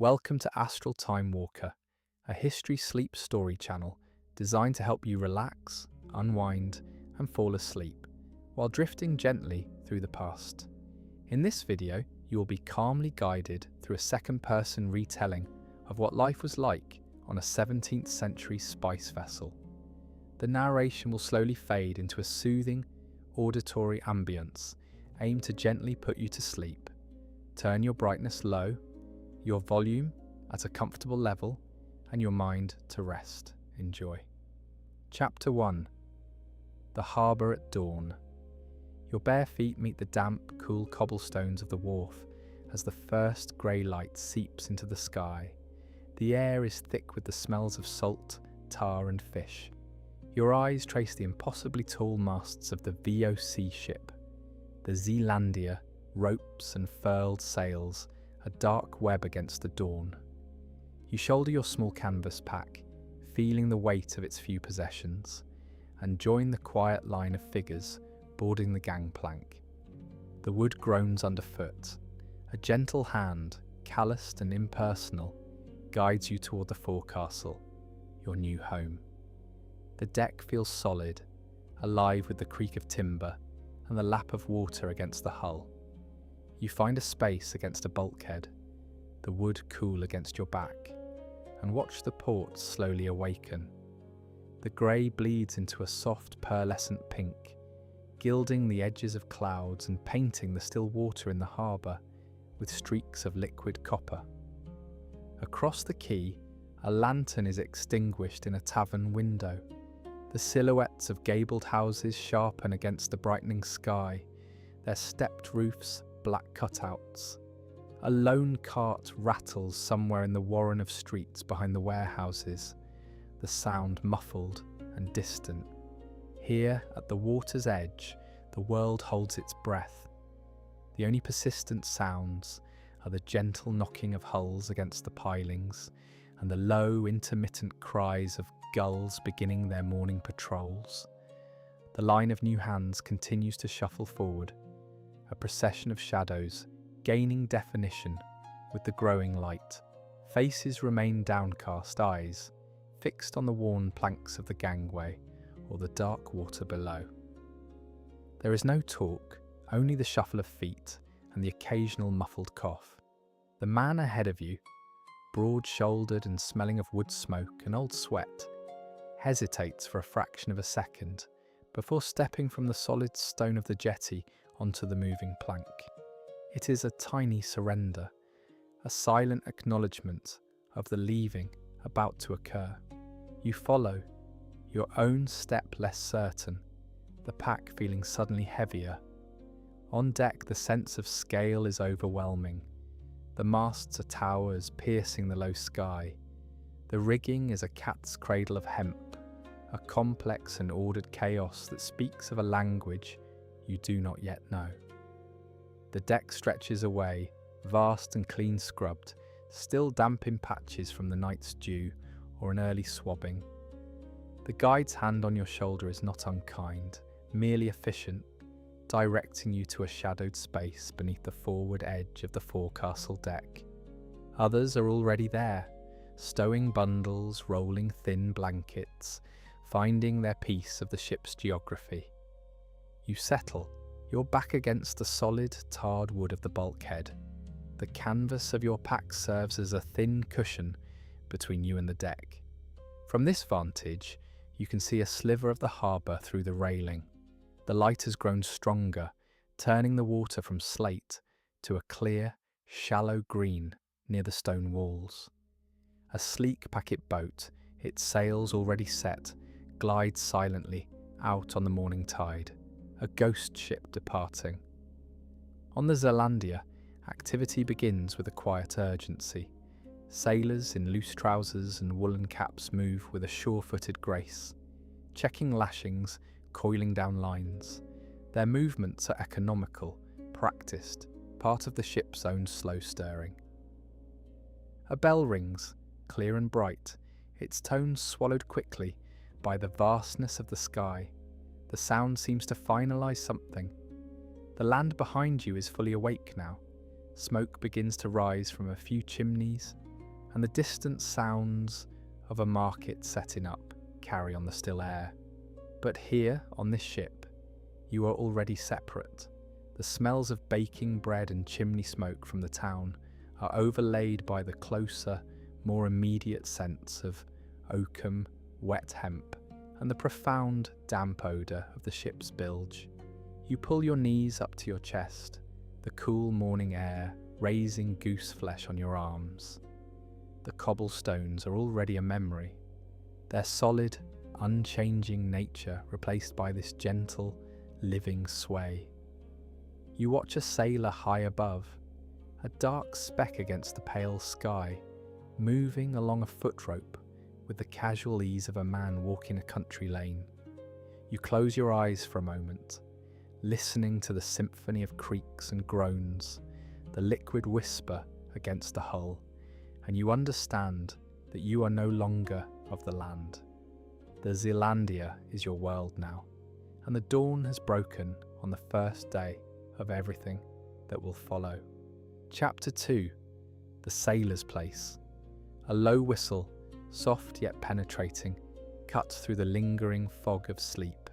Welcome to Astral Time Walker, a history sleep story channel designed to help you relax, unwind, and fall asleep while drifting gently through the past. In this video, you will be calmly guided through a second-person retelling of what life was like on a 17th century spice vessel. The narration will slowly fade into a soothing, auditory ambience aimed to gently put you to sleep. Turn your brightness low, your volume at a comfortable level, and your mind to rest. Enjoy. Chapter 1. The Harbour at Dawn. Your bare feet meet the damp, cool cobblestones of the wharf as the first grey light seeps into the sky. The air is thick with the smells of salt, tar and fish. Your eyes trace the impossibly tall masts of the VOC ship. The Zealandia, ropes and furled sails, a dark web against the dawn. You shoulder your small canvas pack, feeling the weight of its few possessions, and join the quiet line of figures boarding the gangplank. The wood groans underfoot. A gentle hand, calloused and impersonal, guides you toward the forecastle, your new home. The deck feels solid, alive with the creak of timber and the lap of water against the hull. You find a space against a bulkhead, the wood cool against your back, and watch the port slowly awaken. The grey bleeds into a soft pearlescent pink, gilding the edges of clouds and painting the still water in the harbour with streaks of liquid copper. Across the quay, a lantern is extinguished in a tavern window. The silhouettes of gabled houses sharpen against the brightening sky, their stepped roofs black cutouts. A lone cart rattles somewhere in the warren of streets behind the warehouses, the sound muffled and distant. Here, at the water's edge, the world holds its breath. The only persistent sounds are the gentle knocking of hulls against the pilings and the low, intermittent cries of gulls beginning their morning patrols. The line of new hands continues to shuffle forward, a procession of shadows, gaining definition with the growing light. Faces remain downcast, eyes fixed on the worn planks of the gangway or the dark water below. There is no talk, only the shuffle of feet and the occasional muffled cough. The man ahead of you, broad-shouldered and smelling of wood smoke and old sweat, hesitates for a fraction of a second before stepping from the solid stone of the jetty onto the moving plank. It is a tiny surrender, a silent acknowledgement of the leaving about to occur. You follow, your own step less certain, the pack feeling suddenly heavier. On deck, the sense of scale is overwhelming. The masts are towers piercing the low sky. The rigging is a cat's cradle of hemp, a complex and ordered chaos that speaks of a language you do not yet know. The deck stretches away, vast and clean scrubbed, still damp in patches from the night's dew or an early swabbing. The guide's hand on your shoulder is not unkind, merely efficient, directing you to a shadowed space beneath the forward edge of the forecastle deck. Others are already there, stowing bundles, rolling thin blankets, finding their piece of the ship's geography. You settle, your back against the solid, tarred wood of the bulkhead. The canvas of your pack serves as a thin cushion between you and the deck. From this vantage, you can see a sliver of the harbour through the railing. The light has grown stronger, turning the water from slate to a clear, shallow green near the stone walls. A sleek packet boat, its sails already set, glides silently out on the morning tide, a ghost ship departing. On the Zealandia, activity begins with a quiet urgency. Sailors in loose trousers and woolen caps move with a sure-footed grace, checking lashings, coiling down lines. Their movements are economical, practiced, part of the ship's own slow stirring. A bell rings, clear and bright, its tones swallowed quickly by the vastness of the sky. The sound seems to finalise something. The land behind you is fully awake now. Smoke begins to rise from a few chimneys, and the distant sounds of a market setting up carry on the still air. But here, on this ship, you are already separate. The smells of baking bread and chimney smoke from the town are overlaid by the closer, more immediate scents of oakum, wet hemp, and the profound, damp odour of the ship's bilge. You pull your knees up to your chest, the cool morning air raising goose flesh on your arms. The cobblestones are already a memory, their solid, unchanging nature replaced by this gentle, living sway. You watch a sailor high above, a dark speck against the pale sky, moving along a footrope with the casual ease of a man walking a country lane. You close your eyes for a moment, listening to the symphony of creaks and groans, the liquid whisper against the hull, and you understand that you are no longer of the land. The Zealandia is your world now, and the dawn has broken on the first day of everything that will follow. Chapter 2. The Sailor's Place. A low whistle, soft yet penetrating, cut through the lingering fog of sleep.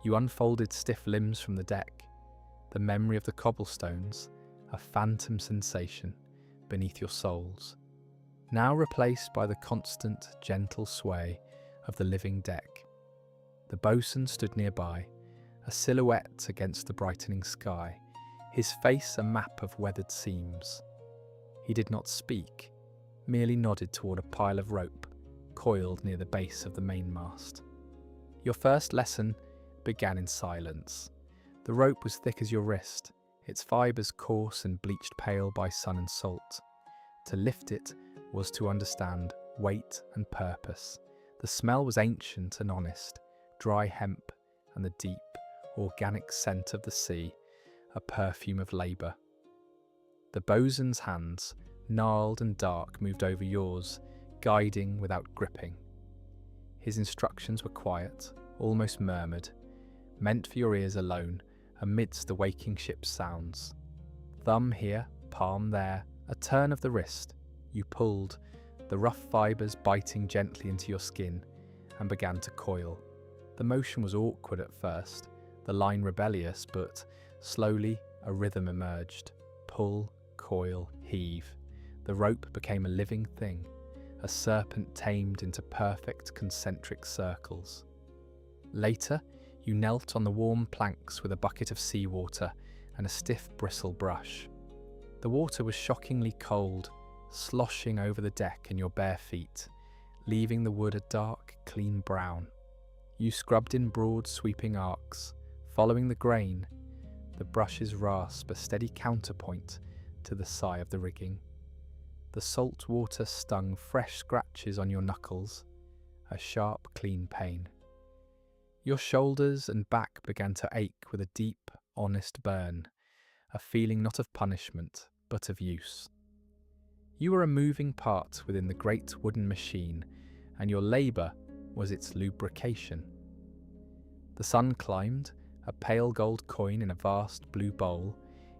You unfolded stiff limbs from the deck, the memory of the cobblestones, a phantom sensation beneath your soles, now replaced by the constant, gentle sway of the living deck. The boatswain stood nearby, a silhouette against the brightening sky, his face a map of weathered seams. He did not speak, merely nodded toward a pile of rope coiled near the base of the mainmast. Your first lesson began in silence. The rope was thick as your wrist, its fibres coarse and bleached pale by sun and salt. To lift it was to understand weight and purpose. The smell was ancient and honest, dry hemp and the deep, organic scent of the sea, a perfume of labour. The bosun's hands, gnarled and dark, moved over yours, guiding without gripping. His instructions were quiet, almost murmured, meant for your ears alone, amidst the waking ship's sounds. Thumb here, palm there, a turn of the wrist. You pulled, the rough fibres biting gently into your skin, and began to coil. The motion was awkward at first, the line rebellious, but slowly a rhythm emerged. Pull, coil, heave. The rope became a living thing, a serpent tamed into perfect concentric circles. Later, you knelt on the warm planks with a bucket of seawater and a stiff bristle brush. The water was shockingly cold, sloshing over the deck and your bare feet, leaving the wood a dark, clean brown. You scrubbed in broad, sweeping arcs, following the grain, the brush's rasp a steady counterpoint to the sigh of the rigging. The salt water stung fresh scratches on your knuckles, a sharp, clean pain. Your shoulders and back began to ache with a deep, honest burn, a feeling not of punishment, but of use. You were a moving part within the great wooden machine, and your labour was its lubrication. The sun climbed, a pale gold coin in a vast blue bowl,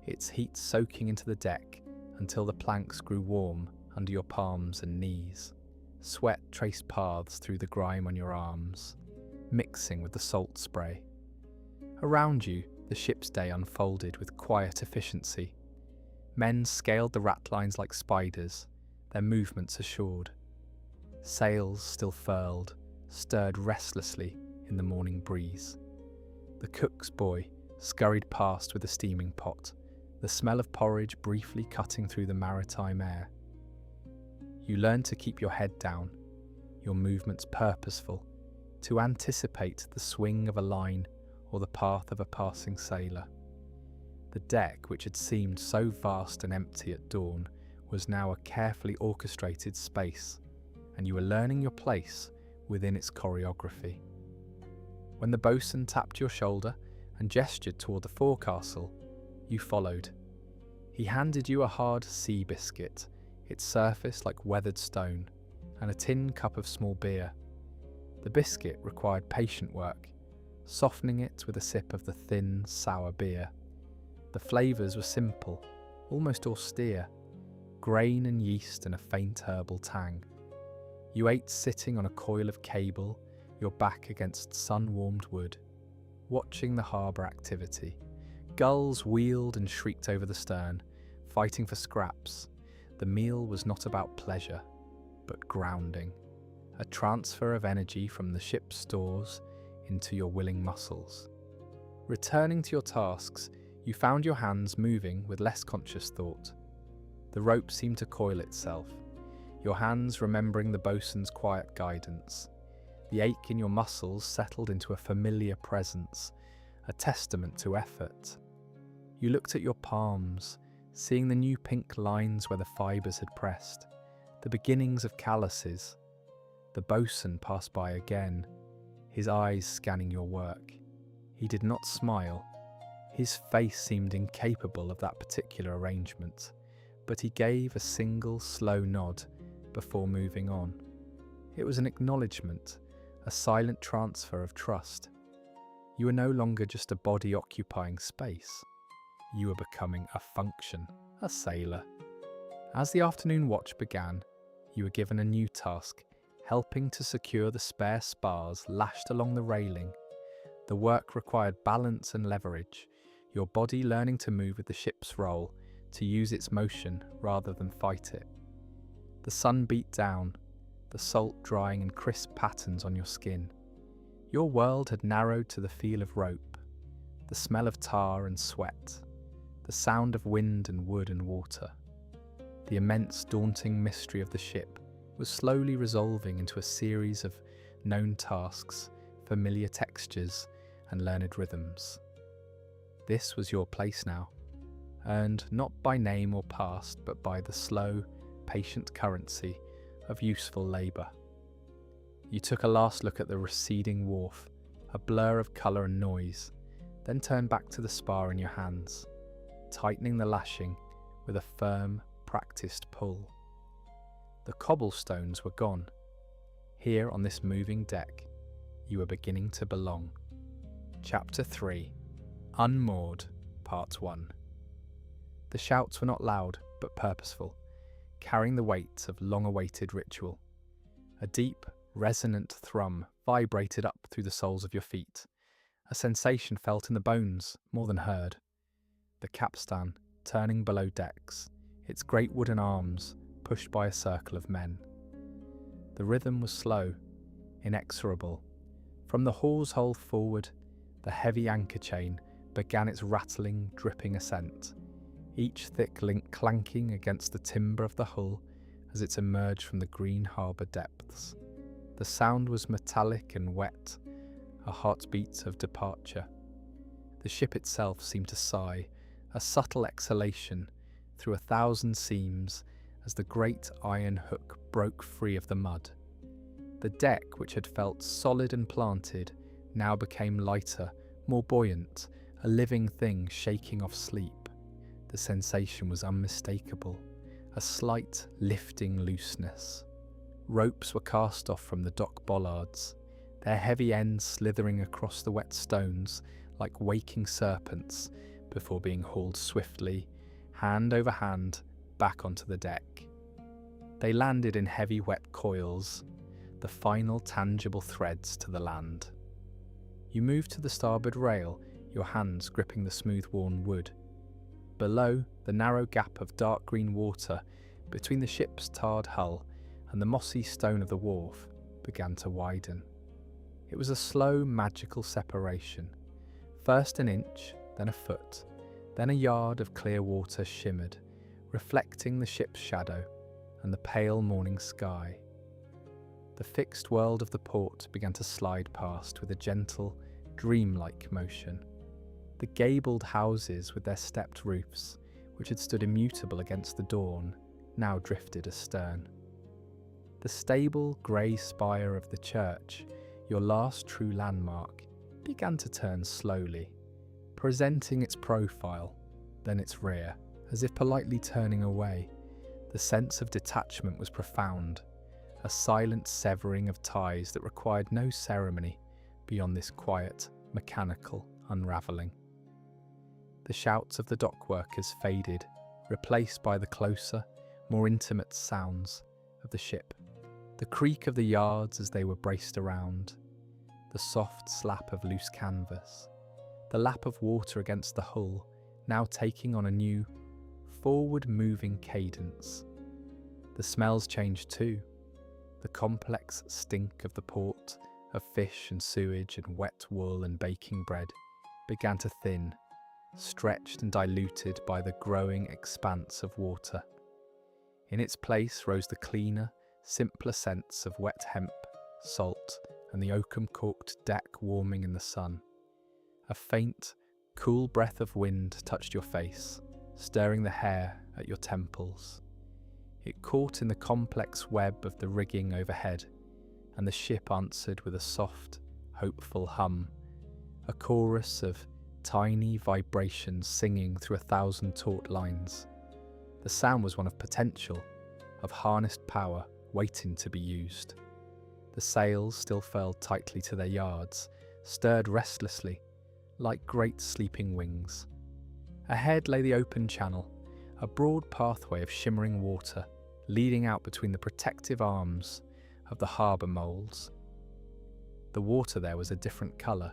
its heat soaking into the deck until the planks grew warm under your palms and knees. Sweat traced paths through the grime on your arms, mixing with the salt spray. Around you, the ship's day unfolded with quiet efficiency. Men scaled the ratlines like spiders, their movements assured. Sails, still furled, stirred restlessly in the morning breeze. The cook's boy scurried past with a steaming pot, the smell of porridge briefly cutting through the maritime air. You learned to keep your head down, your movements purposeful, to anticipate the swing of a line or the path of a passing sailor. The deck, which had seemed so vast and empty at dawn, was now a carefully orchestrated space, and you were learning your place within its choreography. When the boatswain tapped your shoulder and gestured toward the forecastle, you followed. He handed you a hard sea biscuit, its surface like weathered stone, and a tin cup of small beer. The biscuit required patient work, softening it with a sip of the thin, sour beer. The flavours were simple, almost austere. grain and yeast and a faint herbal tang. You ate sitting on a coil of cable, your back against sun-warmed wood, watching the harbour activity. Gulls wheeled and shrieked over the stern, fighting for scraps. The meal was not about pleasure, but grounding, a transfer of energy from the ship's stores into your willing muscles. Returning to your tasks, you found your hands moving with less conscious thought. The rope seemed to coil itself, your hands remembering the bosun's quiet guidance. The ache in your muscles settled into a familiar presence, a testament to effort. You looked at your palms, seeing the new pink lines where the fibres had pressed, the beginnings of calluses. The bosun passed by again, his eyes scanning your work. He did not smile. His face seemed incapable of that particular arrangement, but he gave a single slow nod before moving on. It was an acknowledgement, a silent transfer of trust. You were no longer just a body occupying space. You were becoming a function, a sailor. As the afternoon watch began, you were given a new task, helping to secure the spare spars lashed along the railing. The work required balance and leverage, your body learning to move with the ship's roll, to use its motion rather than fight it. The sun beat down, the salt drying in crisp patterns on your skin. Your world had narrowed to the feel of rope, the smell of tar and sweat, the sound of wind and wood and water. The immense, daunting mystery of the ship was slowly resolving into a series of known tasks, familiar textures, and learned rhythms. This was your place now, earned not by name or past, but by the slow, patient currency of useful labour. You took a last look at the receding wharf, a blur of colour and noise, then turned back to the spar in your hands, tightening the lashing with a firm, practised pull. The cobblestones were gone. Here on this moving deck, you were beginning to belong. Chapter 3. Unmoored, Part 1. The shouts were not loud, but purposeful, carrying the weight of long-awaited ritual. A deep, resonant thrum vibrated up through the soles of your feet, a sensation felt in the bones more than heard. The capstan, turning below decks, its great wooden arms pushed by a circle of men. The rhythm was slow, inexorable. From the hawse hole forward, the heavy anchor chain began its rattling, dripping ascent, each thick link clanking against the timber of the hull as it emerged from the green harbour depths. The sound was metallic and wet, a heartbeat of departure. The ship itself seemed to sigh, a subtle exhalation through 1,000 seams as the great iron hook broke free of the mud. The deck, which had felt solid and planted, now became lighter, more buoyant, a living thing shaking off sleep. The sensation was unmistakable, a slight lifting looseness. Ropes were cast off from the dock bollards, their heavy ends slithering across the wet stones like waking serpents before being hauled swiftly, hand over hand, back onto the deck. They landed in heavy wet coils, the final tangible threads to the land. You moved to the starboard rail, your hands gripping the smooth-worn wood. Below, the narrow gap of dark green water between the ship's tarred hull and the mossy stone of the wharf began to widen. It was a slow, magical separation. First an inch, then a foot, then a yard of clear water shimmered, reflecting the ship's shadow and the pale morning sky. The fixed world of the port began to slide past with a gentle, dreamlike motion. The gabled houses with their stepped roofs, which had stood immutable against the dawn, now drifted astern. The stable grey spire of the church, your last true landmark, began to turn slowly, presenting its profile, then its rear, as if politely turning away. The sense of detachment was profound, a silent severing of ties that required no ceremony beyond this quiet, mechanical unravelling. The shouts of the dock workers faded, replaced by the closer, more intimate sounds of the ship. The creak of the yards as they were braced around, the soft slap of loose canvas, the lap of water against the hull, now taking on a new, forward-moving cadence. The smells changed too. The complex stink of the port, of fish and sewage and wet wool and baking bread, began to thin, stretched and diluted by the growing expanse of water. In its place rose the cleaner, simpler scents of wet hemp, salt, and the oakum-corked deck warming in the sun. A faint, cool breath of wind touched your face, stirring the hair at your temples. It caught in the complex web of the rigging overhead, and the ship answered with a soft, hopeful hum, a chorus of tiny vibrations singing through 1,000 taut lines. The sound was one of potential, of harnessed power waiting to be used. The sails still furled tightly to their yards, stirred restlessly, like great sleeping wings. Ahead lay the open channel, a broad pathway of shimmering water leading out between the protective arms of the harbour moles. The water there was a different colour,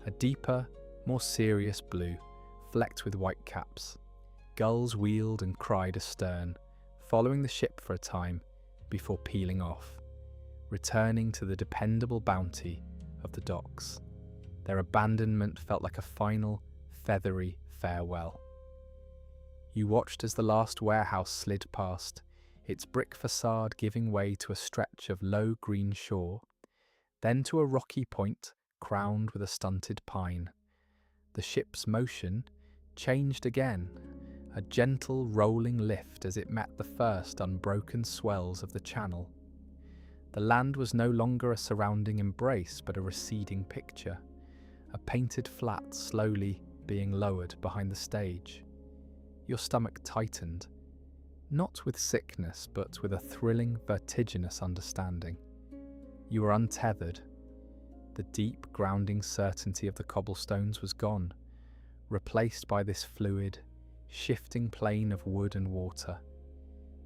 a deeper, more serious blue, flecked with white caps. Gulls wheeled and cried astern, following the ship for a time before peeling off, returning to the dependable bounty of the docks. Their abandonment felt like a final, feathery farewell. You watched as the last warehouse slid past, its brick facade giving way to a stretch of low green shore, then to a rocky point crowned with a stunted pine. The ship's motion changed again, a gentle rolling lift as it met the first unbroken swells of the channel. The land was no longer a surrounding embrace but a receding picture, a painted flat slowly being lowered behind the stage. Your stomach tightened, not with sickness but with a thrilling, vertiginous understanding. You were untethered. The deep, grounding certainty of the cobblestones was gone, replaced by this fluid, shifting plane of wood and water.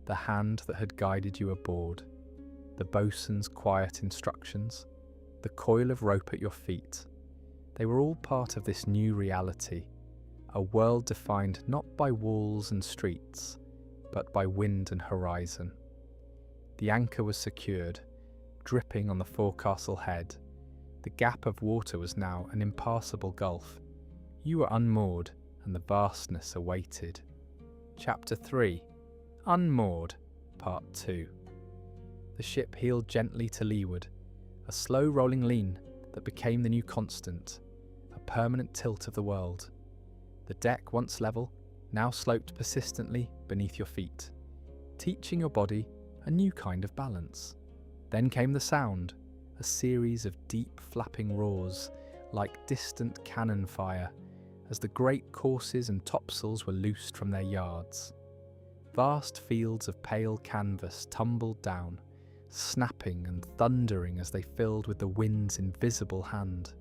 The hand that had guided you aboard, the boatswain's quiet instructions, the coil of rope at your feet, they were all part of this new reality, a world defined not by walls and streets, but by wind and horizon. The anchor was secured, dripping on the forecastle head. The gap of water was now an impassable gulf. You were unmoored, and the vastness awaited. Chapter 3. Unmoored, Part 2. The ship heeled gently to leeward, a slow rolling lean that became the new constant, a permanent tilt of the world. The deck, once level, now sloped persistently beneath your feet, teaching your body a new kind of balance. Then came the sound, a series of deep flapping roars, like distant cannon fire, as the great courses and topsails were loosed from their yards. Vast fields of pale canvas tumbled down, snapping and thundering as they filled with the wind's invisible hand.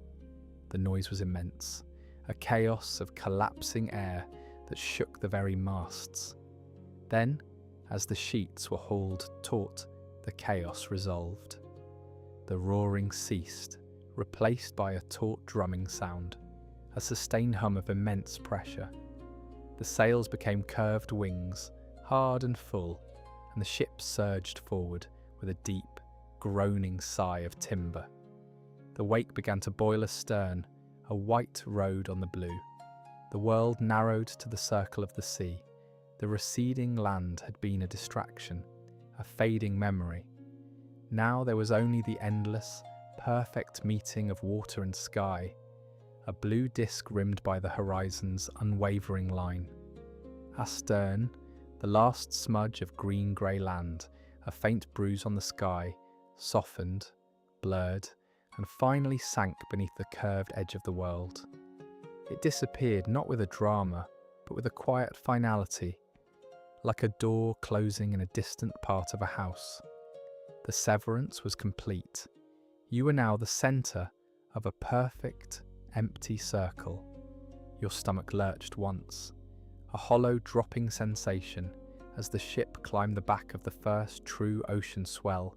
The noise was immense, a chaos of collapsing air that shook the very masts. Then, as the sheets were hauled taut, the chaos resolved. The roaring ceased, replaced by a taut drumming sound, a sustained hum of immense pressure. The sails became curved wings, hard and full, and the ship surged forward with a deep, groaning sigh of timber. The wake began to boil astern, a white road on the blue. The world narrowed to the circle of the sea. The receding land had been a distraction, a fading memory. Now there was only the endless, perfect meeting of water and sky, a blue disk rimmed by the horizon's unwavering line. Astern, the last smudge of green-grey land, a faint bruise on the sky, softened, blurred, and finally sank beneath the curved edge of the world. It disappeared not with a drama, but with a quiet finality, like a door closing in a distant part of a house. The severance was complete. You were now the centre of a perfect, empty circle. Your stomach lurched once, a hollow dropping sensation as the ship climbed the back of the first true ocean swell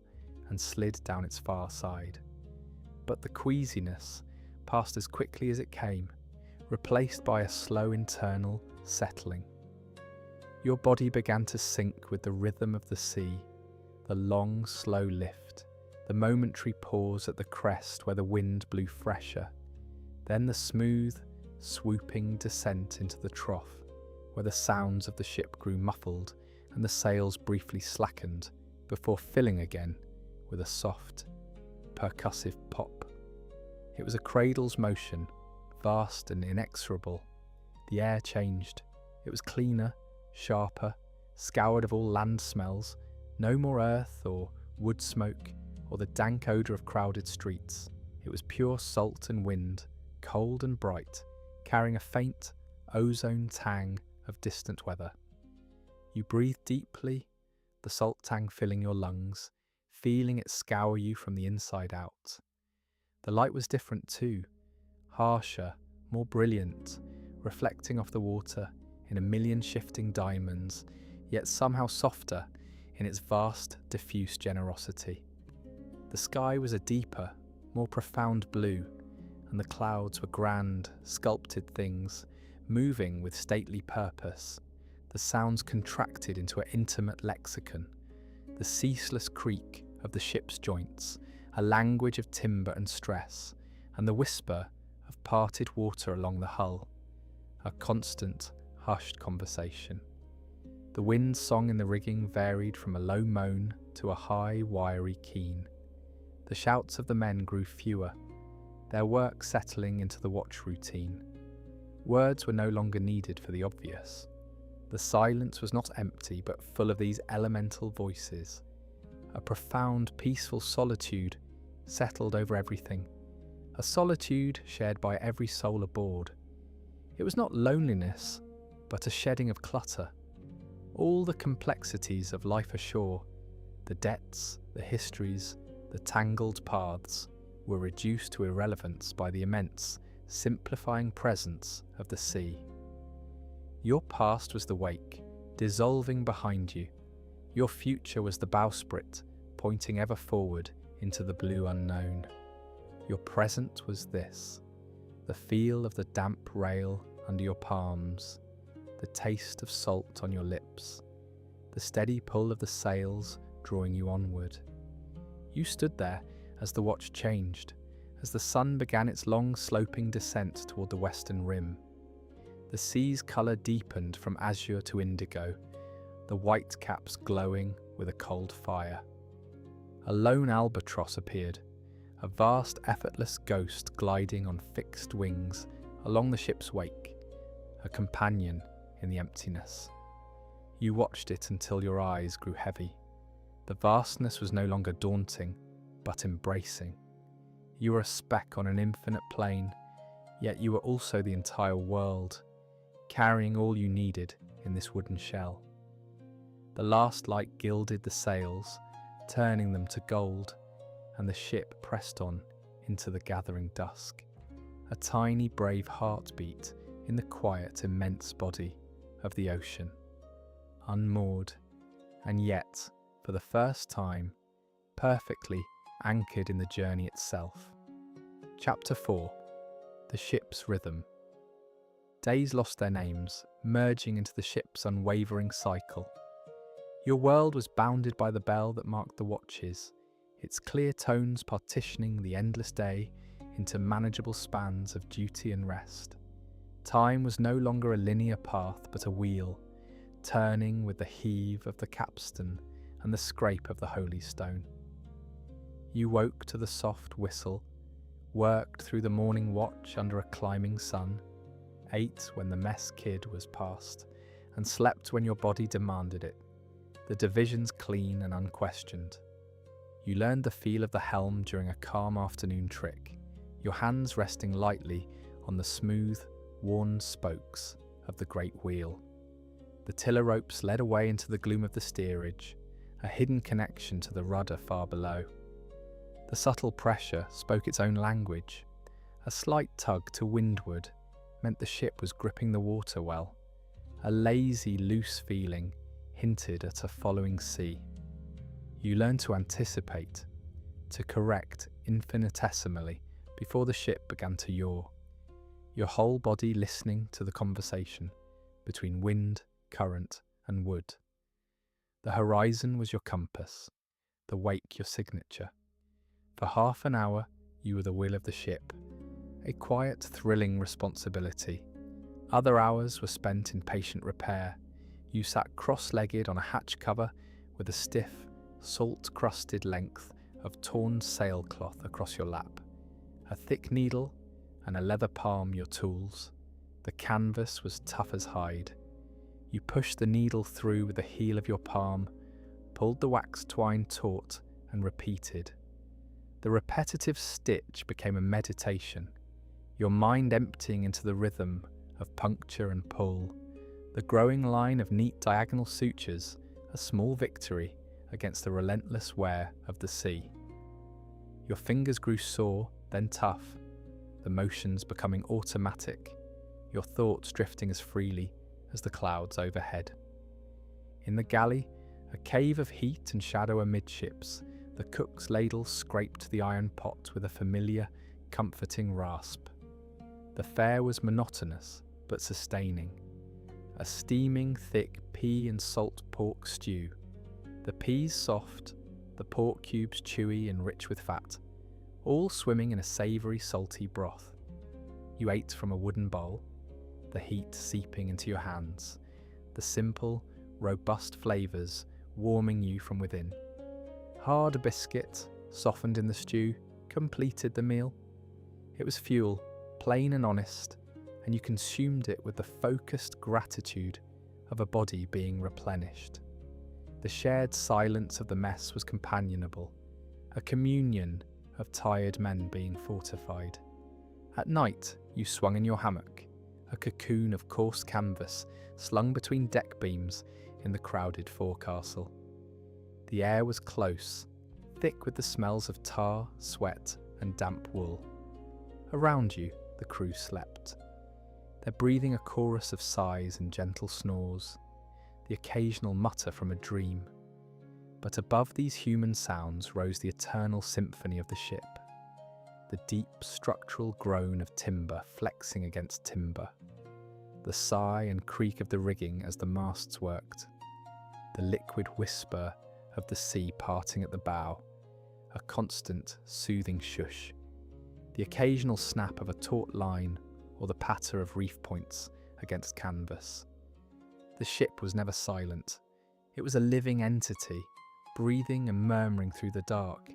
and slid down its far side. But the queasiness passed as quickly as it came, replaced by a slow internal settling. Your body began to sync with the rhythm of the sea, the long, slow lift, the momentary pause at the crest where the wind blew fresher, then the smooth, swooping descent into the trough, where the sounds of the ship grew muffled and the sails briefly slackened before filling again with a soft, percussive pop. It was a cradle's motion, vast and inexorable. The air changed. It was cleaner, sharper, scoured of all land smells, no more earth or wood smoke or the dank odour of crowded streets. It was pure salt and wind, cold and bright, carrying a faint, ozone tang of distant weather. You breathed deeply, the salt tang filling your lungs, feeling it scour you from the inside out. The light was different too, harsher, more brilliant, reflecting off the water in a million shifting diamonds, yet somehow softer in its vast, diffuse generosity. The sky was a deeper, more profound blue, and the clouds were grand, sculpted things, moving with stately purpose. The sounds contracted into an intimate lexicon, the ceaseless creak of the ship's joints, a language of timber and stress, and the whisper of parted water along the hull, a constant, hushed conversation. The wind's song in the rigging varied from a low moan to a high, wiry keen. The shouts of the men grew fewer, their work settling into the watch routine. Words were no longer needed for the obvious. The silence was not empty, but full of these elemental voices. A profound, peaceful solitude settled over everything, a solitude shared by every soul aboard. It was not loneliness, but a shedding of clutter. All the complexities of life ashore, the debts, the histories, the tangled paths, were reduced to irrelevance by the immense, simplifying presence of the sea. Your past was the wake, dissolving behind you. Your future was the bowsprit, pointing ever forward into the blue unknown. Your present was this, the feel of the damp rail under your palms, the taste of salt on your lips, the steady pull of the sails drawing you onward. You stood there as the watch changed, as the sun began its long sloping descent toward the western rim. The sea's colour deepened from azure to indigo, the white caps glowing with a cold fire. A lone albatross appeared, a vast effortless ghost gliding on fixed wings along the ship's wake, a companion in the emptiness. You watched it until your eyes grew heavy. The vastness was no longer daunting, but embracing. You were a speck on an infinite plane, yet you were also the entire world, carrying all you needed in this wooden shell. The last light gilded the sails, turning them to gold, and the ship pressed on into the gathering dusk, a tiny brave heartbeat in the quiet, immense body of the ocean, unmoored, and yet, for the first time, perfectly anchored in the journey itself. Chapter 4. The Ship's Rhythm. Days lost their names, merging into the ship's unwavering cycle. Your world was bounded by the bell that marked the watches, its clear tones partitioning the endless day into manageable spans of duty and rest. Time was no longer a linear path but a wheel, turning with the heave of the capstan and the scrape of the holy stone. You woke to the soft whistle, worked through the morning watch under a climbing sun, ate when the mess kid was past, and slept when your body demanded it, the divisions clean and unquestioned. You learned the feel of the helm during a calm afternoon trick, your hands resting lightly on the smooth, worn spokes of the great wheel. The tiller ropes led away into the gloom of the steerage, a hidden connection to the rudder far below. The subtle pressure spoke its own language. A slight tug to windward meant the ship was gripping the water well. A lazy, loose feeling hinted at a following sea. You learned to anticipate, to correct infinitesimally before the ship began to yaw, your whole body listening to the conversation between wind, current, and wood. The horizon was your compass, the wake your signature. For half an hour, you were the wheel of the ship, a quiet, thrilling responsibility. Other hours were spent in patient repair. You sat cross-legged on a hatch cover with a stiff, salt-crusted length of torn sailcloth across your lap, a thick needle and a leather palm your tools. The canvas was tough as hide. You pushed the needle through with the heel of your palm, pulled the wax twine taut, and repeated. The repetitive stitch became a meditation, your mind emptying into the rhythm of puncture and pull, the growing line of neat diagonal sutures, a small victory against the relentless wear of the sea. Your fingers grew sore, then tough, the motions becoming automatic, your thoughts drifting as freely as the clouds overhead. In the galley, a cave of heat and shadow amidships, the cook's ladle scraped the iron pot with a familiar, comforting rasp. The fare was monotonous, but sustaining. A steaming, thick pea and salt pork stew. The peas soft, the pork cubes chewy and rich with fat, all swimming in a savoury, salty broth. You ate from a wooden bowl, the heat seeping into your hands, the simple, robust flavours warming you from within. Hard biscuit, softened in the stew, completed the meal. It was fuel, plain and honest, and you consumed it with the focused gratitude of a body being replenished. The shared silence of the mess was companionable, a communion of tired men being fortified. At night, you swung in your hammock, a cocoon of coarse canvas slung between deck beams in the crowded forecastle. The air was close, thick with the smells of tar, sweat, and damp wool. Around you, the crew slept, their breathing a chorus of sighs and gentle snores, the occasional mutter from a dream. But above these human sounds rose the eternal symphony of the ship, the deep structural groan of timber flexing against timber, the sigh and creak of the rigging as the masts worked, the liquid whisper of the sea parting at the bow, a constant, soothing shush, the occasional snap of a taut line or the patter of reef points against canvas. The ship was never silent. It was a living entity, breathing and murmuring through the dark.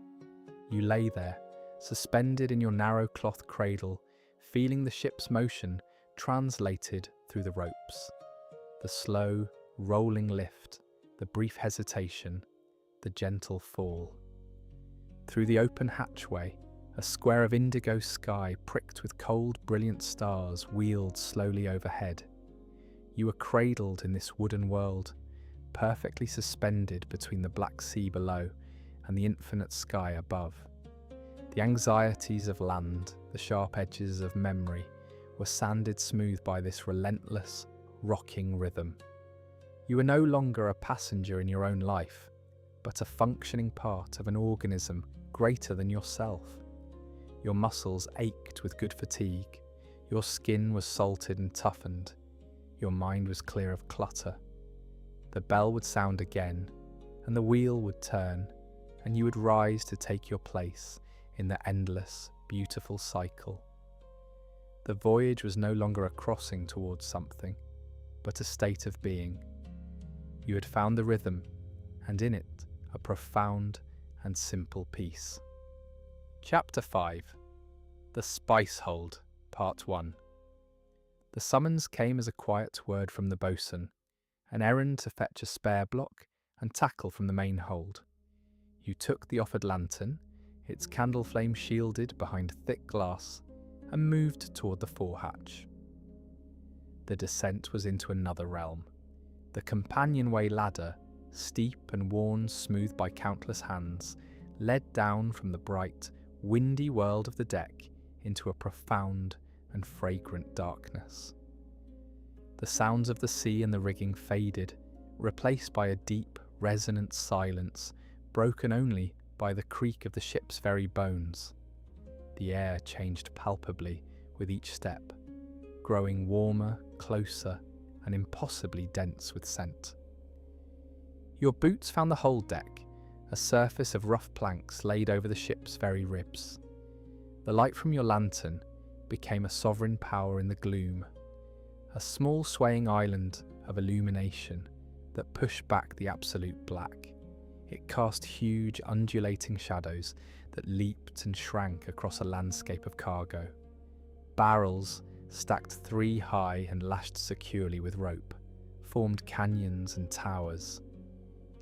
You lay there, suspended in your narrow cloth cradle, feeling the ship's motion translated through the ropes. The slow, rolling lift, the brief hesitation, the gentle fall. Through the open hatchway, a square of indigo sky pricked with cold, brilliant stars wheeled slowly overhead. You were cradled in this wooden world, perfectly suspended between the black sea below and the infinite sky above. The anxieties of land, the sharp edges of memory, were sanded smooth by this relentless, rocking rhythm. You were no longer a passenger in your own life, but a functioning part of an organism greater than yourself. Your muscles ached with good fatigue, your skin was salted and toughened, your mind was clear of clutter. The bell would sound again, and the wheel would turn, and you would rise to take your place in the endless, beautiful cycle. The voyage was no longer a crossing towards something, but a state of being. You had found the rhythm, and in it, a profound and simple peace. Chapter 5. The Spice Hold, Part 1. The summons came as a quiet word from the boatswain, an errand to fetch a spare block and tackle from the main hold. You took the offered lantern, its candle flame shielded behind thick glass, and moved toward the forehatch. The descent was into another realm. The companionway ladder, steep and worn smooth by countless hands, led down from the bright, windy world of the deck into a profound and fragrant darkness. The sounds of the sea and the rigging faded replaced by a deep, resonant silence broken only by the creak of the ship's very bones. The air changed palpably with each step, growing warmer, closer, and impossibly dense with scent. Your boots found the hold deck, a surface of rough planks laid over the ship's very ribs. The light from your lantern became a sovereign power in the gloom, a small swaying island of illumination that pushed back the absolute black. It cast huge undulating shadows that leaped and shrank across a landscape of cargo. Barrels, stacked 3 high and lashed securely with rope, formed canyons and towers.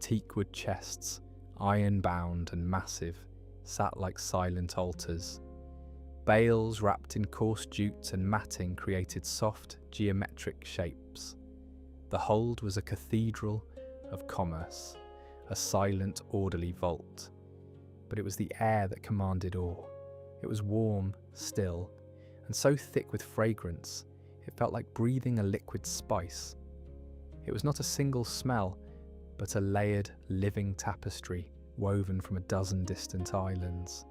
Teakwood chests, iron-bound and massive, sat like silent altars. Bales wrapped in coarse jute and matting created soft, geometric shapes. The hold was a cathedral of commerce, a silent, orderly vault. But it was the air that commanded awe. It was warm, still, and so thick with fragrance, it felt like breathing a liquid spice. It was not a single smell, but a layered, living tapestry woven from a dozen distant islands.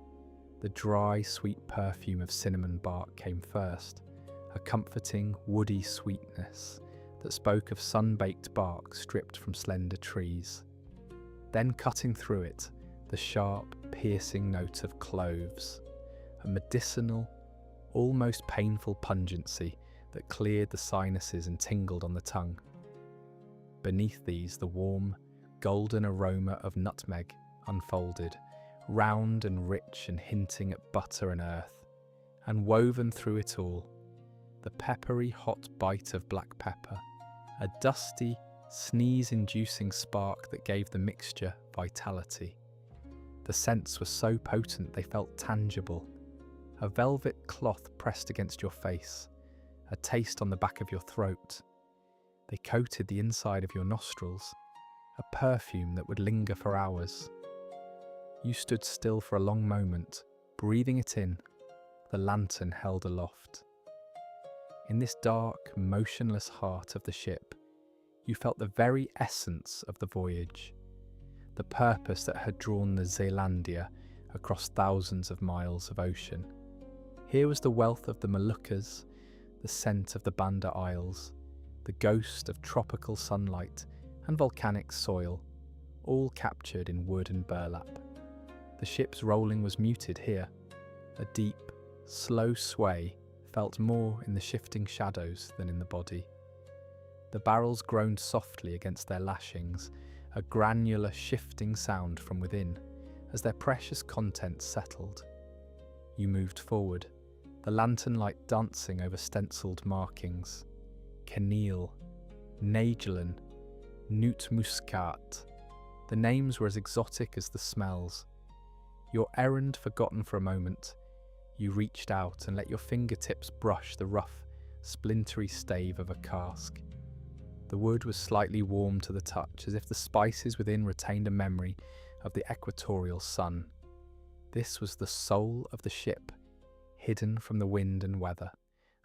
The dry, sweet perfume of cinnamon bark came first, a comforting, woody sweetness that spoke of sun-baked bark stripped from slender trees. Then cutting through it, the sharp, piercing note of cloves, a medicinal, almost painful pungency that cleared the sinuses and tingled on the tongue. Beneath these, the warm, golden aroma of nutmeg unfolded, round and rich and hinting at butter and earth, and woven through it all, the peppery hot bite of black pepper, a dusty, sneeze-inducing spark that gave the mixture vitality. The scents were so potent they felt tangible, a velvet cloth pressed against your face, a taste on the back of your throat. They coated the inside of your nostrils, a perfume that would linger for hours. You stood still for a long moment, breathing it in, the lantern held aloft. In this dark, motionless heart of the ship, you felt the very essence of the voyage, the purpose that had drawn the Zealandia across thousands of miles of ocean. Here was the wealth of the Moluccas, the scent of the Banda Isles, the ghost of tropical sunlight and volcanic soil, all captured in wood and burlap. The ship's rolling was muted here, a deep, slow sway felt more in the shifting shadows than in the body. The barrels groaned softly against their lashings, a granular shifting sound from within, as their precious contents settled. You moved forward, the lantern light dancing over stenciled markings. Kenil, Nagelin, Newt Muscat. The names were as exotic as the smells. Your errand forgotten for a moment, you reached out and let your fingertips brush the rough, splintery stave of a cask. The wood was slightly warm to the touch, as if the spices within retained a memory of the equatorial sun. This was the soul of the ship, hidden from the wind and weather,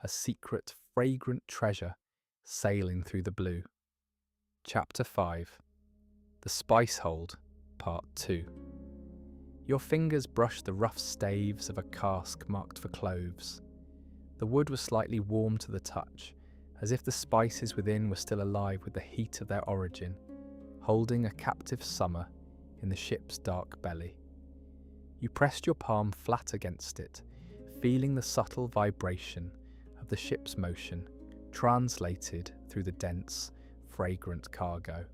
a secret, fragrant treasure sailing through the blue. Chapter 5. The Spice Hold, Part 2. Your fingers brushed the rough staves of a cask marked for cloves. The wood was slightly warm to the touch, as if the spices within were still alive with the heat of their origin, holding a captive summer in the ship's dark belly. You pressed your palm flat against it, feeling the subtle vibration of the ship's motion translated through the dense, fragrant cargo.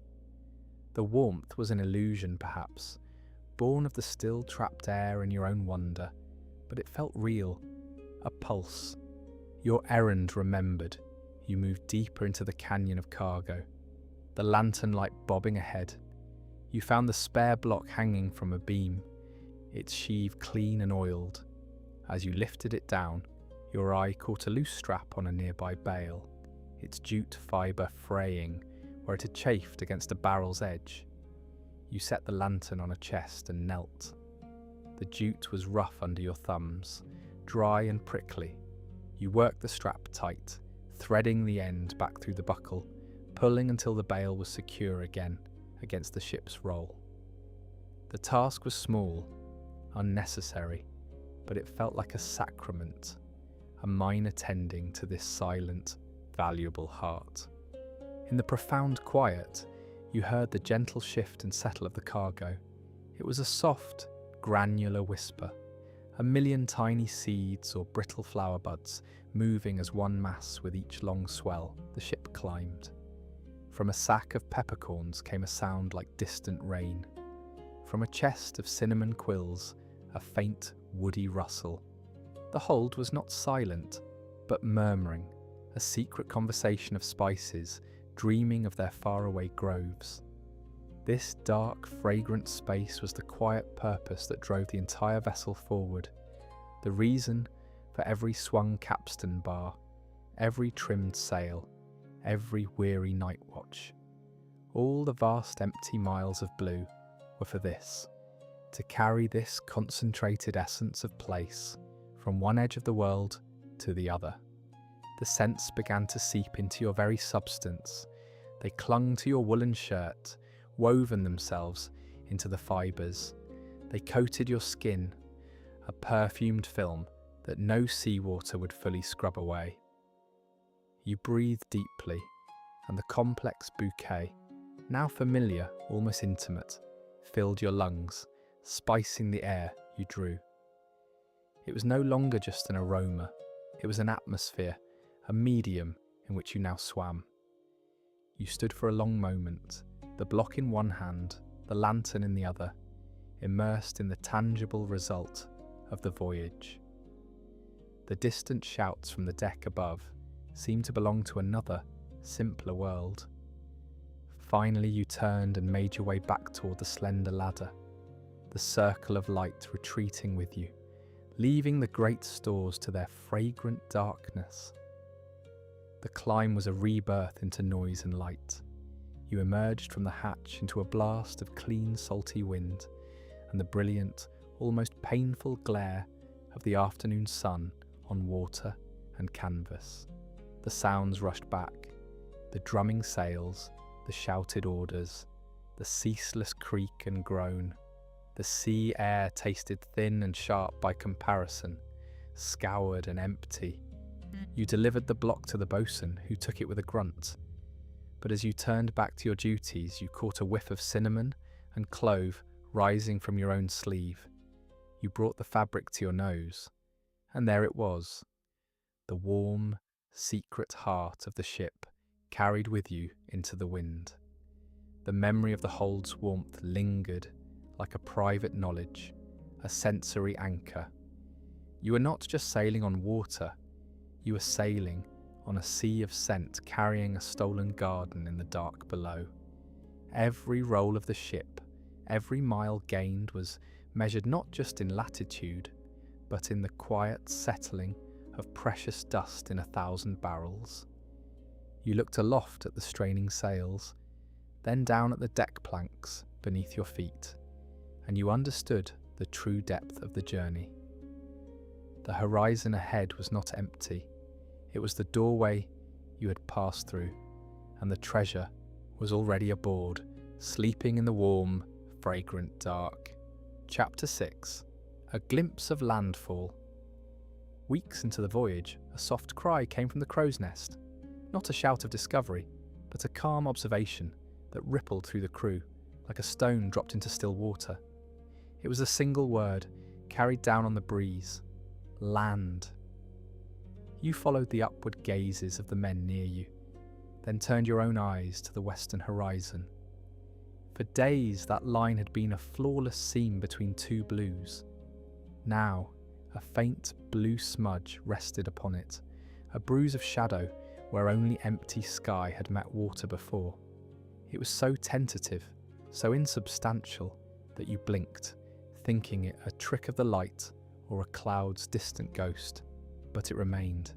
The warmth was an illusion, perhaps, born of the still trapped air and your own wonder, but it felt real, a pulse. Your errand remembered, you moved deeper into the canyon of cargo, the lantern light bobbing ahead. You found the spare block hanging from a beam, its sheave clean and oiled. As you lifted it down, your eye caught a loose strap on a nearby bale, its jute fibre fraying where it had chafed against a barrel's edge. You set the lantern on a chest and knelt. The jute was rough under your thumbs, dry and prickly. You worked the strap tight, threading the end back through the buckle, pulling until the bale was secure again against the ship's roll. The task was small, unnecessary, but it felt like a sacrament, a minor tending to this silent, valuable heart. In the profound quiet, you heard the gentle shift and settle of the cargo. It was a soft, granular whisper, a million tiny seeds or brittle flower buds moving as one mass with each long swell the ship climbed. From a sack of peppercorns came a sound like distant rain. From a chest of cinnamon quills, a faint, woody rustle. The hold was not silent, but murmuring, a secret conversation of spices, dreaming of their faraway groves. This dark, fragrant space was the quiet purpose that drove the entire vessel forward, the reason for every swung capstan bar, every trimmed sail, every weary night watch. All the vast empty miles of blue were for this, to carry this concentrated essence of place from one edge of the world to the other. The scents began to seep into your very substance. They clung to your woolen shirt, woven themselves into the fibres. They coated your skin, a perfumed film that no seawater would fully scrub away. You breathed deeply, and the complex bouquet, now familiar, almost intimate, filled your lungs, spicing the air you drew. It was no longer just an aroma, it was an atmosphere, a medium in which you now swam. You stood for a long moment, the block in one hand, the lantern in the other, immersed in the tangible result of the voyage. The distant shouts from the deck above seemed to belong to another, simpler world. Finally you turned and made your way back toward the slender ladder, the circle of light retreating with you, leaving the great stores to their fragrant darkness. The climb was a rebirth into noise and light. You emerged from the hatch into a blast of clean, salty wind, and the brilliant, almost painful glare of the afternoon sun on water and canvas. The sounds rushed back, the drumming sails, the shouted orders, the ceaseless creak and groan. The sea air tasted thin and sharp by comparison, scoured and empty. You delivered the block to the boatswain, who took it with a grunt. But as you turned back to your duties, you caught a whiff of cinnamon and clove rising from your own sleeve. You brought the fabric to your nose, and there it was, the warm, secret heart of the ship carried with you into the wind. The memory of the hold's warmth lingered like a private knowledge, a sensory anchor. You were not just sailing on water, you were sailing on a sea of scent, carrying a stolen garden in the dark below. Every roll of the ship, every mile gained was measured not just in latitude, but in the quiet settling of precious dust in 1,000 barrels. You looked aloft at the straining sails, then down at the deck planks beneath your feet, and you understood the true depth of the journey. The horizon ahead was not empty. It was the doorway you had passed through, and the treasure was already aboard, sleeping in the warm, fragrant dark. Chapter 6. A glimpse of landfall. Weeks into the voyage, a soft cry came from the crow's nest. Not a shout of discovery, but a calm observation that rippled through the crew, like a stone dropped into still water. It was a single word, carried down on the breeze. Land. You followed the upward gazes of the men near you, then turned your own eyes to the western horizon. For days that line had been a flawless seam between two blues. Now, a faint blue smudge rested upon it, a bruise of shadow where only empty sky had met water before. It was so tentative, so insubstantial, that you blinked, thinking it a trick of the light or a cloud's distant ghost. But it remained,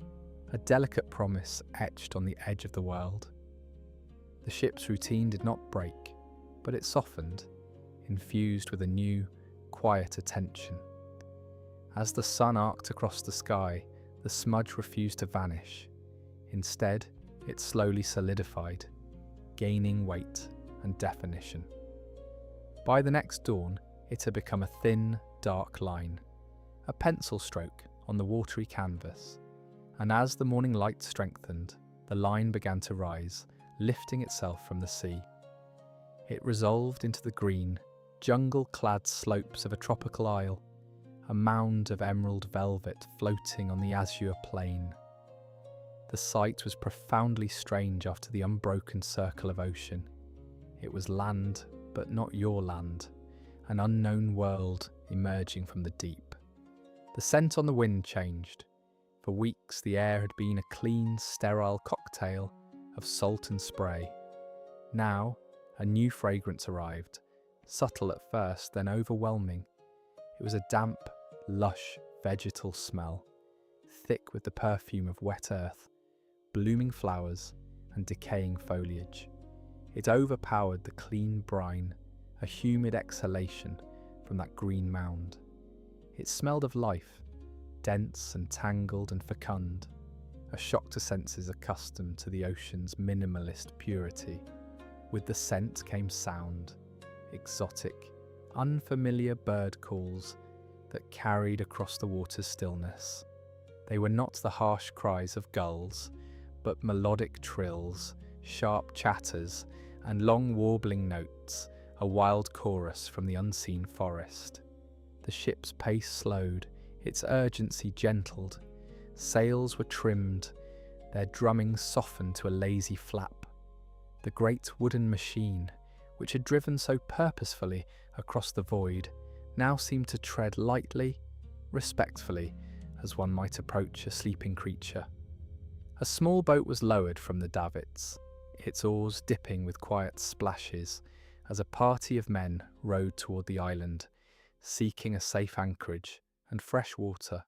a delicate promise etched on the edge of the world. The ship's routine did not break, but it softened, infused with a new, quiet attention. As the sun arced across the sky, the smudge refused to vanish. Instead, it slowly solidified, gaining weight and definition. By the next dawn, it had become a thin, dark line, a pencil stroke on the watery canvas, and as the morning light strengthened, the line began to rise, lifting itself from the sea. It resolved into the green, jungle-clad slopes of a tropical isle, a mound of emerald velvet floating on the azure plain. The sight was profoundly strange after the unbroken circle of ocean. It was land, but not your land, an unknown world emerging from the deep. The scent on the wind changed. For weeks the air had been a clean, sterile cocktail of salt and spray. Now, a new fragrance arrived, subtle at first, then overwhelming. It was a damp, lush, vegetal smell, thick with the perfume of wet earth, blooming flowers, and decaying foliage. It overpowered the clean brine, a humid exhalation from that green mound. It smelled of life, dense and tangled and fecund, a shock to senses accustomed to the ocean's minimalist purity. With the scent came sound, exotic, unfamiliar bird calls that carried across the water's stillness. They were not the harsh cries of gulls, but melodic trills, sharp chatters, and long warbling notes, a wild chorus from the unseen forest. The ship's pace slowed, its urgency gentled. Sails were trimmed, their drumming softened to a lazy flap. The great wooden machine, which had driven so purposefully across the void, now seemed to tread lightly, respectfully, as one might approach a sleeping creature. A small boat was lowered from the davits, its oars dipping with quiet splashes as a party of men rowed toward the island, seeking a safe anchorage and fresh water.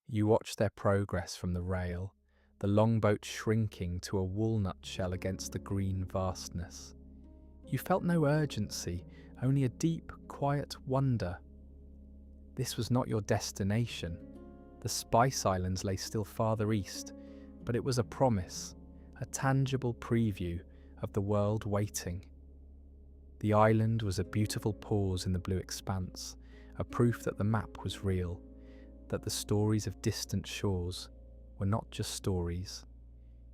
You watched their progress from the rail, the longboat shrinking to a walnut shell against the green vastness. You felt no urgency, only a deep, quiet wonder. This was not your destination. The Spice Islands lay still farther east, but it was a promise, a tangible preview of the world waiting. The island was a beautiful pause in the blue expanse, a proof that the map was real, that the stories of distant shores were not just stories.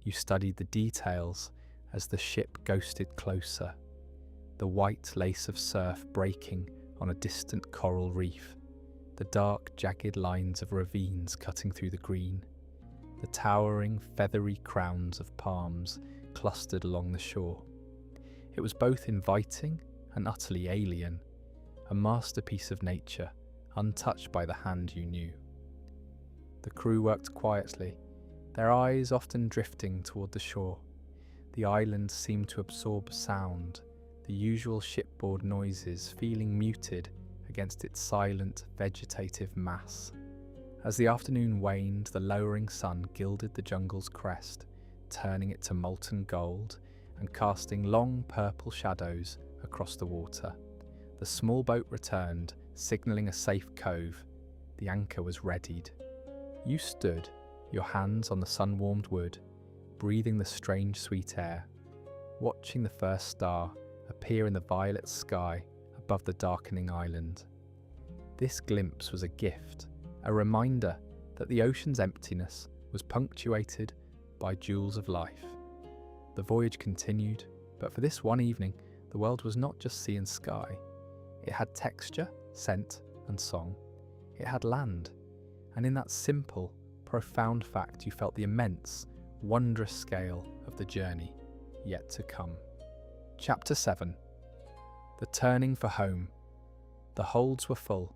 You studied the details as the ship ghosted closer, the white lace of surf breaking on a distant coral reef, the dark, jagged lines of ravines cutting through the green, the towering, feathery crowns of palms clustered along the shore. It was both inviting and utterly alien, a masterpiece of nature, untouched by the hand you knew. The crew worked quietly, their eyes often drifting toward the shore. The island seemed to absorb sound, the usual shipboard noises feeling muted against its silent, vegetative mass. As the afternoon waned, the lowering sun gilded the jungle's crest, turning it to molten gold and casting long purple shadows across the water. The small boat returned, signalling a safe cove. The anchor was readied. You stood, your hands on the sun-warmed wood, breathing the strange sweet air, watching the first star appear in the violet sky above the darkening island. This glimpse was a gift, a reminder that the ocean's emptiness was punctuated by jewels of life. The voyage continued, but for this one evening, the world was not just sea and sky. It had texture, scent, and song. It had land, and in that simple, profound fact you felt the immense, wondrous scale of the journey yet to come. Chapter 7. The turning for home. The holds were full.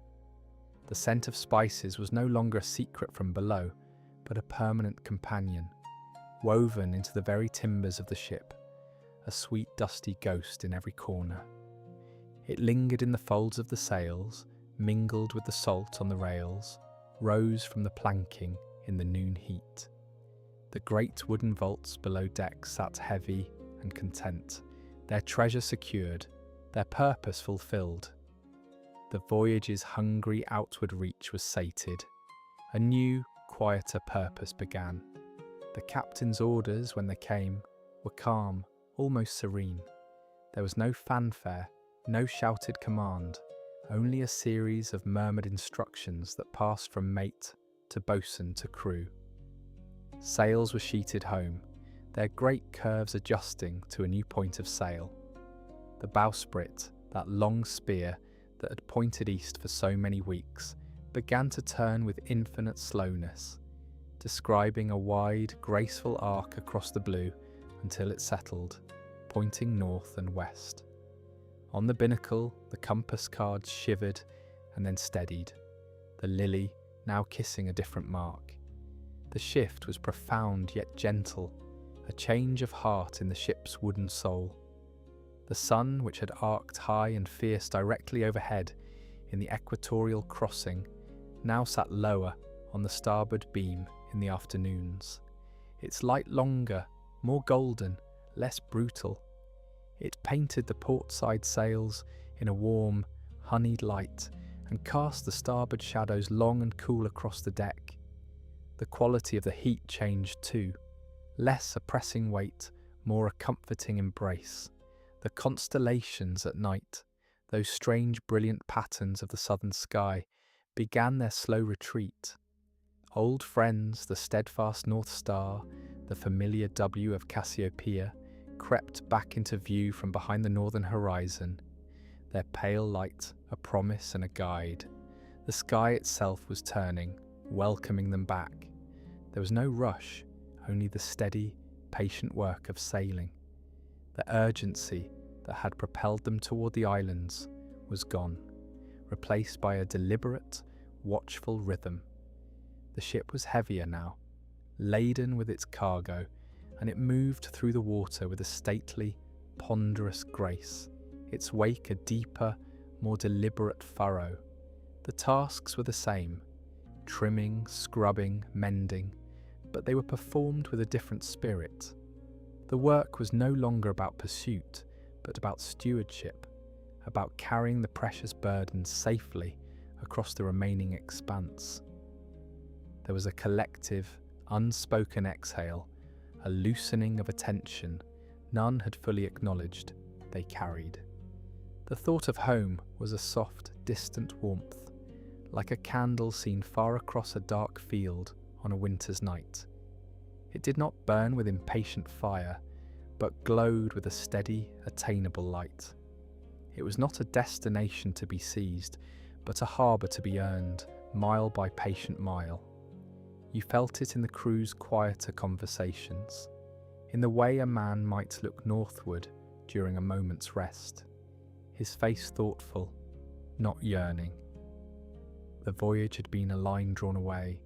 The scent of spices was no longer a secret from below, but a permanent companion, woven into the very timbers of the ship, a sweet dusty ghost in every corner. It lingered in the folds of the sails, mingled with the salt on the rails, rose from the planking in the noon heat. The great wooden vaults below deck sat heavy and content, their treasure secured, their purpose fulfilled. The voyage's hungry outward reach was sated. A new, quieter purpose began. The captain's orders, when they came, were calm, almost serene. There was no fanfare, no shouted command, only a series of murmured instructions that passed from mate to bosun to crew. Sails were sheeted home, their great curves adjusting to a new point of sail. The bowsprit, that long spear that had pointed east for so many weeks, began to turn with infinite slowness, describing a wide, graceful arc across the blue until it settled, pointing north and west. On the binnacle, the compass cards shivered and then steadied, the lily now kissing a different mark. The shift was profound yet gentle, a change of heart in the ship's wooden soul. The sun, which had arced high and fierce directly overhead in the equatorial crossing, now sat lower on the starboard beam in the afternoons, its light longer, more golden, less brutal. It painted the portside sails in a warm, honeyed light and cast the starboard shadows long and cool across the deck. The quality of the heat changed too, less a pressing weight, more a comforting embrace. The constellations at night, those strange brilliant patterns of the southern sky, began their slow retreat. Old friends, the steadfast North Star, the familiar W of Cassiopeia, crept back into view from behind the northern horizon, their pale light a promise and a guide. The sky itself was turning, welcoming them back. There was no rush, only the steady, patient work of sailing. The urgency that had propelled them toward the islands was gone, replaced by a deliberate, watchful rhythm. The ship was heavier now, laden with its cargo, and it moved through the water with a stately, ponderous grace, its wake a deeper, more deliberate furrow. The tasks were the same, trimming, scrubbing, mending, but they were performed with a different spirit. The work was no longer about pursuit, but about stewardship, about carrying the precious burden safely across the remaining expanse. There was a collective, unspoken exhale, a loosening of a tension none had fully acknowledged they carried. The thought of home was a soft, distant warmth, like a candle seen far across a dark field on a winter's night. It did not burn with impatient fire, but glowed with a steady, attainable light. It was not a destination to be seized, but a harbour to be earned, mile by patient mile. You felt it in the crew's quieter conversations, in the way a man might look northward during a moment's rest, his face thoughtful, not yearning. The voyage had been a line drawn away.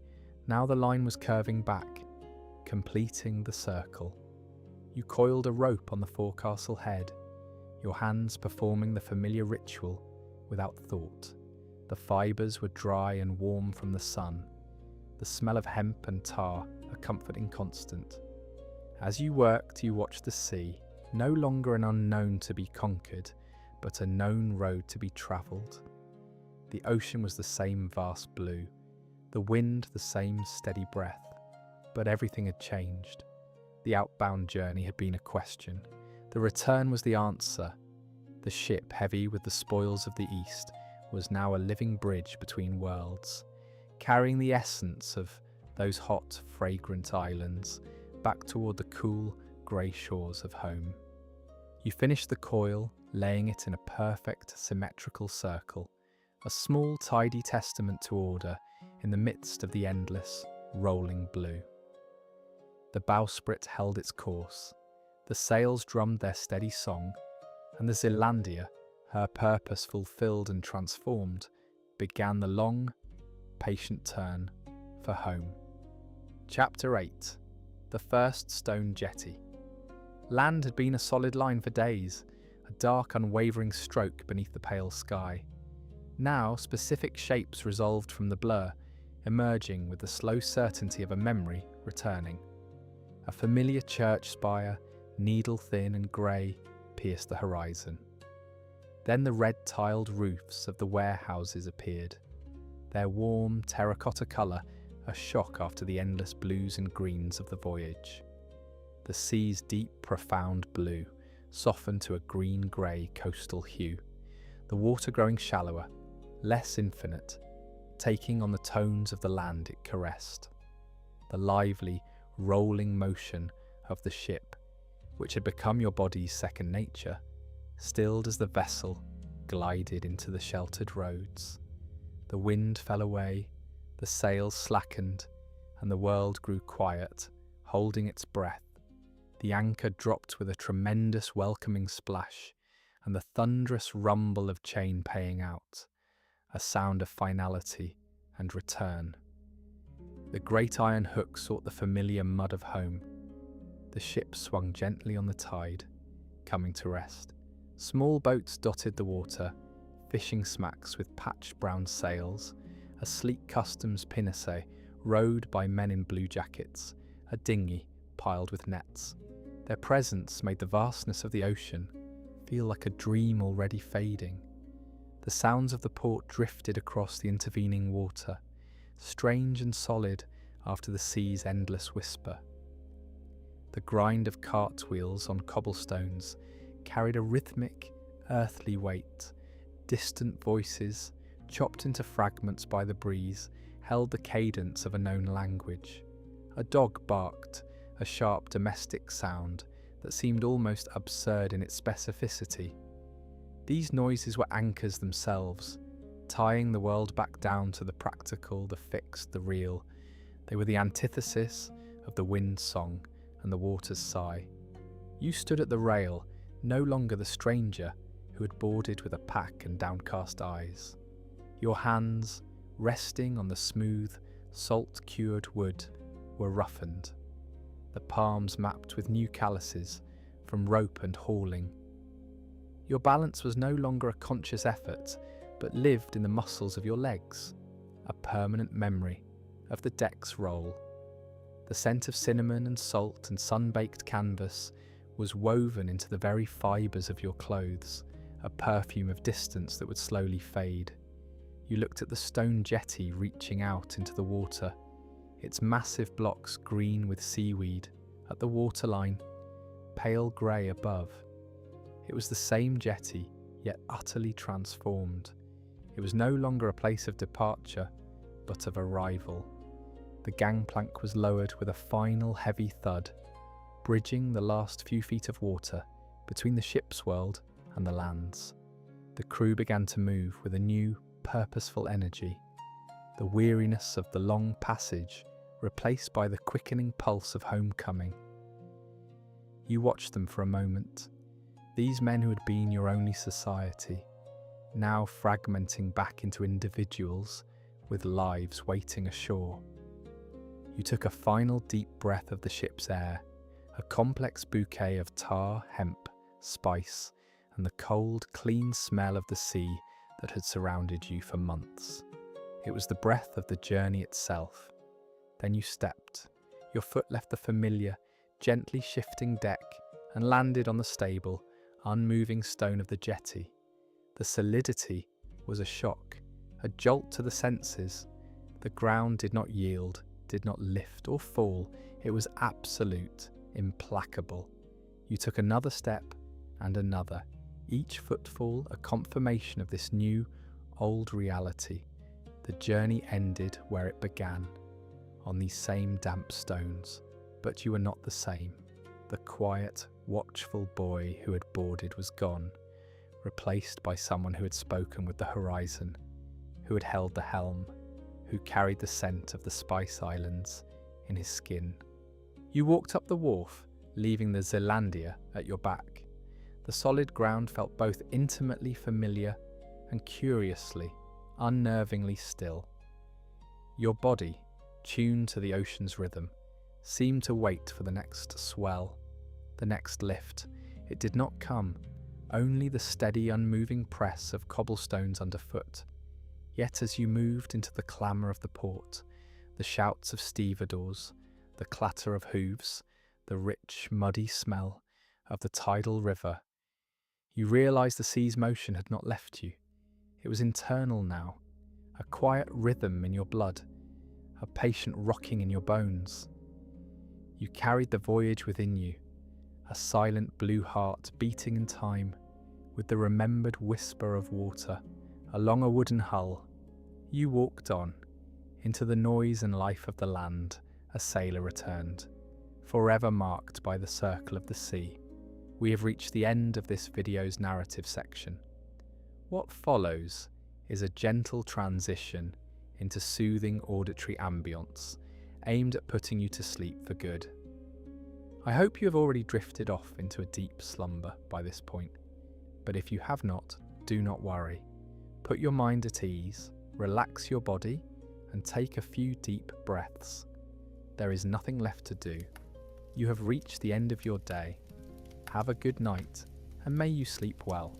Now the line was curving back, completing the circle. You coiled a rope on the forecastle head, your hands performing the familiar ritual without thought. The fibres were dry and warm from the sun, the smell of hemp and tar a comforting constant. As you worked, you watched the sea, no longer an unknown to be conquered, but a known road to be travelled. The ocean was the same vast blue, the wind the same steady breath, but everything had changed. The outbound journey had been a question. The return was the answer. The ship, heavy with the spoils of the East, was now a living bridge between worlds, carrying the essence of those hot, fragrant islands back toward the cool, grey shores of home. You finished the coil, laying it in a perfect, symmetrical circle, a small, tidy testament to order in the midst of the endless, rolling blue. The bowsprit held its course, the sails drummed their steady song, and the Zealandia, her purpose fulfilled and transformed, began the long, patient turn for home. Chapter 8. The First Stone Jetty. Land had been a solid line for days, a dark, unwavering stroke beneath the pale sky. Now, specific shapes resolved from the blur, emerging with the slow certainty of a memory returning. A familiar church spire, needle-thin and grey, pierced the horizon. Then the red-tiled roofs of the warehouses appeared, their warm terracotta colour a shock after the endless blues and greens of the voyage. The sea's deep, profound blue, softened to a green-grey coastal hue, the water growing shallower, less infinite, taking on the tones of the land it caressed. The lively, rolling motion of the ship, which had become your body's second nature, stilled as the vessel glided into the sheltered roads. The wind fell away, the sails slackened, and the world grew quiet, holding its breath. The anchor dropped with a tremendous welcoming splash, and the thunderous rumble of chain paying out, a sound of finality and return. The great iron hook sought the familiar mud of home. The ship swung gently on the tide, coming to rest. Small boats dotted the water, fishing smacks with patched brown sails, a sleek customs pinnace rowed by men in blue jackets, a dinghy piled with nets. Their presence made the vastness of the ocean feel like a dream already fading. The sounds of the port drifted across the intervening water, strange and solid after the sea's endless whisper. The grind of cartwheels on cobblestones carried a rhythmic, earthly weight. Distant voices, chopped into fragments by the breeze, held the cadence of a known language. A dog barked, a sharp domestic sound that seemed almost absurd in its specificity. These noises were anchors themselves, tying the world back down to the practical, the fixed, the real. They were the antithesis of the wind's song and the water's sigh. You stood at the rail, no longer the stranger who had boarded with a pack and downcast eyes. Your hands, resting on the smooth, salt-cured wood, were roughened, the palms mapped with new calluses from rope and hauling. Your balance was no longer a conscious effort, but lived in the muscles of your legs, a permanent memory of the deck's roll. The scent of cinnamon and salt and sun-baked canvas was woven into the very fibres of your clothes, a perfume of distance that would slowly fade. You looked at the stone jetty reaching out into the water, its massive blocks green with seaweed, at the waterline, pale grey above. It was the same jetty, yet utterly transformed. It was no longer a place of departure, but of arrival. The gangplank was lowered with a final heavy thud, bridging the last few feet of water between the ship's world and the land's. The crew began to move with a new, purposeful energy, the weariness of the long passage replaced by the quickening pulse of homecoming. You watched them for a moment, these men who had been your only society, now fragmenting back into individuals with lives waiting ashore. You took a final deep breath of the ship's air, a complex bouquet of tar, hemp, spice, and the cold, clean smell of the sea that had surrounded you for months. It was the breath of the journey itself. Then you stepped. Your foot left the familiar, gently shifting deck and landed on the stable, unmoving stone of the jetty. The solidity was a shock, a jolt to the senses. The ground did not yield, did not lift or fall. It was absolute, implacable. You took another step and another, each footfall a confirmation of this new, old reality. The journey ended where it began, on these same damp stones. But you were not the same. The quiet, watchful boy who had boarded was gone, replaced by someone who had spoken with the horizon, who had held the helm, who carried the scent of the Spice Islands in his skin. You walked up the wharf, leaving the Zealandia at your back. The solid ground felt both intimately familiar and curiously, unnervingly still. Your body, tuned to the ocean's rhythm, seemed to wait for the next swell, the next lift. It did not come, only the steady, unmoving press of cobblestones underfoot. Yet as you moved into the clamour of the port, the shouts of stevedores, the clatter of hooves, the rich, muddy smell of the tidal river, you realised the sea's motion had not left you. It was internal now, a quiet rhythm in your blood, a patient rocking in your bones. You carried the voyage within you, a silent blue heart beating in time with the remembered whisper of water along a wooden hull. You walked on, into the noise and life of the land, a sailor returned, forever marked by the circle of the sea. We have reached the end of this video's narrative section. What follows is a gentle transition into soothing auditory ambience, aimed at putting you to sleep for good. I hope you have already drifted off into a deep slumber by this point, but if you have not, do not worry. Put your mind at ease, relax your body, and take a few deep breaths. There is nothing left to do. You have reached the end of your day. Have a good night, and may you sleep well.